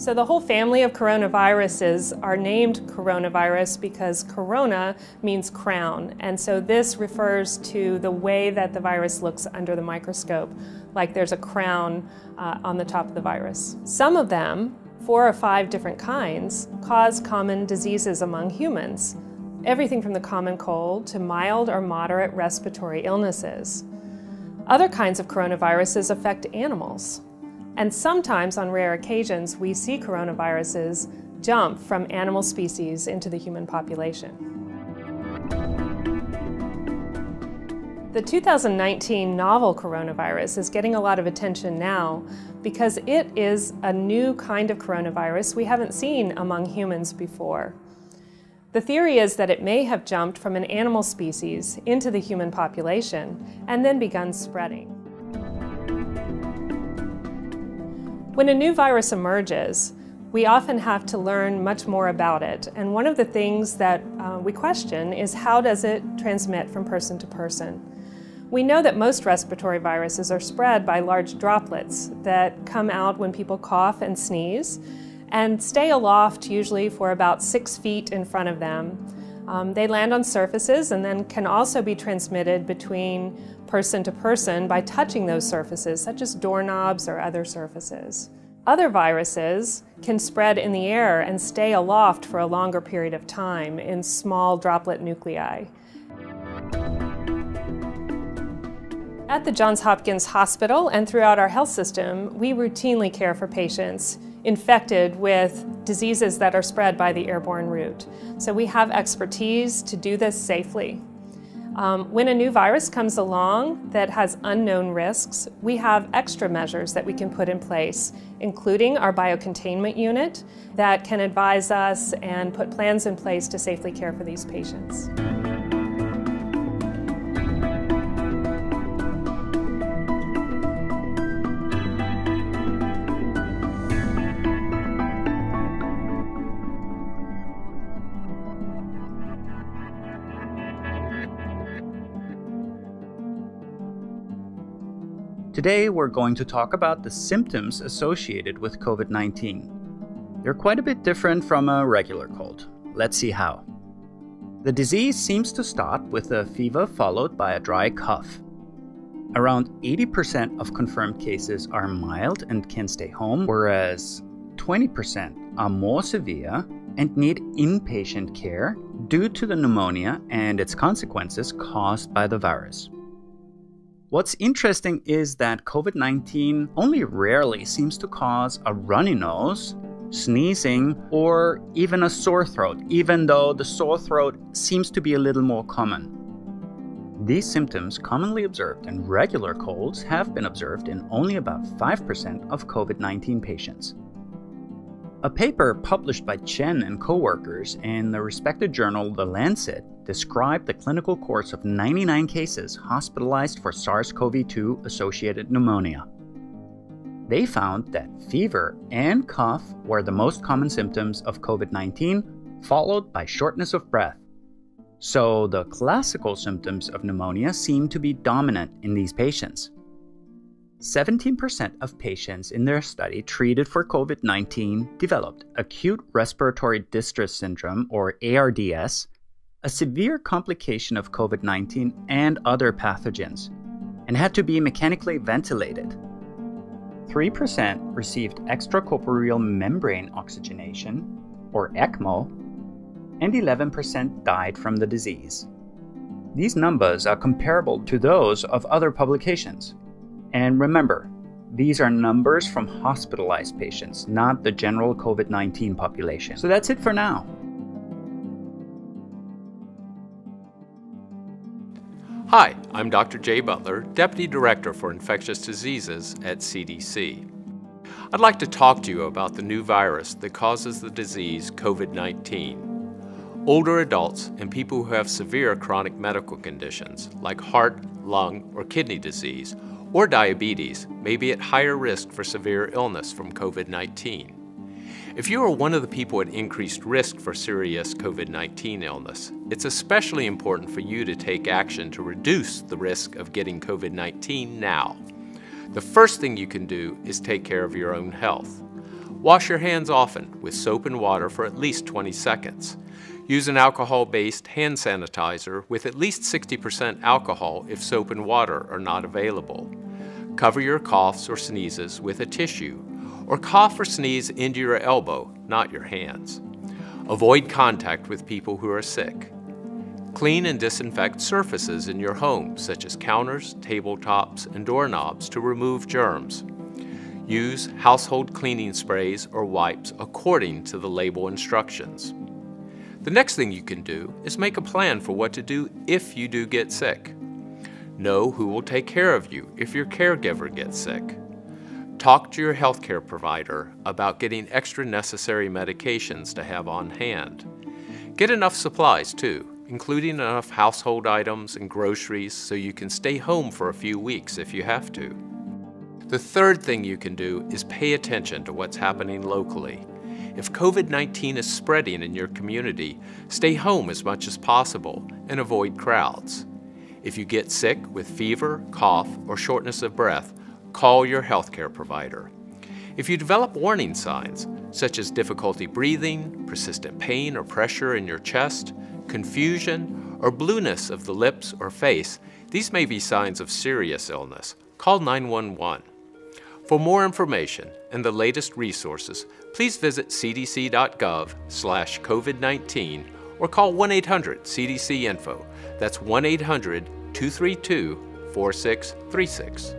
So the whole family of coronaviruses are named coronavirus because corona means crown, and so this refers to the way that the virus looks under the microscope, like there's a crown on the top of the virus. Some of them, 4 or 5 different kinds, cause common diseases among humans. Everything from the common cold to mild or moderate respiratory illnesses. Other kinds of coronaviruses affect animals. And sometimes, on rare occasions, we see coronaviruses jump from animal species into the human population. The 2019 novel coronavirus is getting a lot of attention now because it is a new kind of coronavirus we haven't seen among humans before. The theory is that it may have jumped from an animal species into the human population and then begun spreading. When a new virus emerges, we often have to learn much more about it, and one of the things that we question is how does it transmit from person to person? We know that most respiratory viruses are spread by large droplets that come out when people cough and sneeze and stay aloft usually for about 6 feet in front of them. They land on surfaces and then can also be transmitted between person to person by touching those surfaces, such as doorknobs or other surfaces. Other viruses can spread in the air and stay aloft for a longer period of time in small droplet nuclei. At the Johns Hopkins Hospital and throughout our health system, we routinely care for patients infected with diseases that are spread by the airborne route. So we have expertise to do this safely. When a new virus comes along that has unknown risks, we have extra measures that we can put in place, including our biocontainment unit that can advise us and put plans in place to safely care for these patients. Today we're going to talk about the symptoms associated with COVID-19. They're quite a bit different from a regular cold. Let's see how. The disease seems to start with a fever followed by a dry cough. Around 80% of confirmed cases are mild and can stay home, whereas 20% are more severe and need inpatient care due to the pneumonia and its consequences caused by the virus. What's interesting is that COVID-19 only rarely seems to cause a runny nose, sneezing, or even a sore throat, even though the sore throat seems to be a little more common. These symptoms, commonly observed in regular colds, have been observed in only about 5% of COVID-19 patients. A paper published by Chen and co-workers in the respected journal The Lancet described the clinical course of 99 cases hospitalized for SARS-CoV-2 associated pneumonia. They found that fever and cough were the most common symptoms of COVID-19, followed by shortness of breath. So the classical symptoms of pneumonia seem to be dominant in these patients. 17% of patients in their study treated for COVID-19 developed acute respiratory distress syndrome, or ARDS, a severe complication of COVID-19 and other pathogens, and had to be mechanically ventilated. 3% received extracorporeal membrane oxygenation, or ECMO, and 11% died from the disease. These numbers are comparable to those of other publications. And remember, these are numbers from hospitalized patients, not the general COVID-19 population. So that's it for now. Hi, I'm Dr. Jay Butler, Deputy Director for Infectious Diseases at CDC. I'd like to talk to you about the new virus that causes the disease COVID-19. Older adults and people who have severe chronic medical conditions like heart, lung, or kidney disease or diabetes may be at higher risk for severe illness from COVID-19. If you are one of the people at increased risk for serious COVID-19 illness, it's especially important for you to take action to reduce the risk of getting COVID-19 now. The first thing you can do is take care of your own health. Wash your hands often with soap and water for at least 20 seconds. Use an alcohol-based hand sanitizer with at least 60% alcohol if soap and water are not available. Cover your coughs or sneezes with a tissue, or cough or sneeze into your elbow, not your hands. Avoid contact with people who are sick. Clean and disinfect surfaces in your home, such as counters, tabletops, and doorknobs to remove germs. Use household cleaning sprays or wipes according to the label instructions. The next thing you can do is make a plan for what to do if you do get sick. Know who will take care of you if your caregiver gets sick. Talk to your healthcare provider about getting extra necessary medications to have on hand. Get enough supplies too, including enough household items and groceries so you can stay home for a few weeks if you have to. The third thing you can do is pay attention to what's happening locally. If COVID-19 is spreading in your community, stay home as much as possible and avoid crowds. If you get sick with fever, cough, or shortness of breath, call your healthcare provider. If you develop warning signs, such as difficulty breathing, persistent pain or pressure in your chest, confusion, or blueness of the lips or face, these may be signs of serious illness. Call 911. For more information and the latest resources, please visit cdc.gov/COVID-19 or call 1-800-CDC-INFO. That's 1-800-232-4636.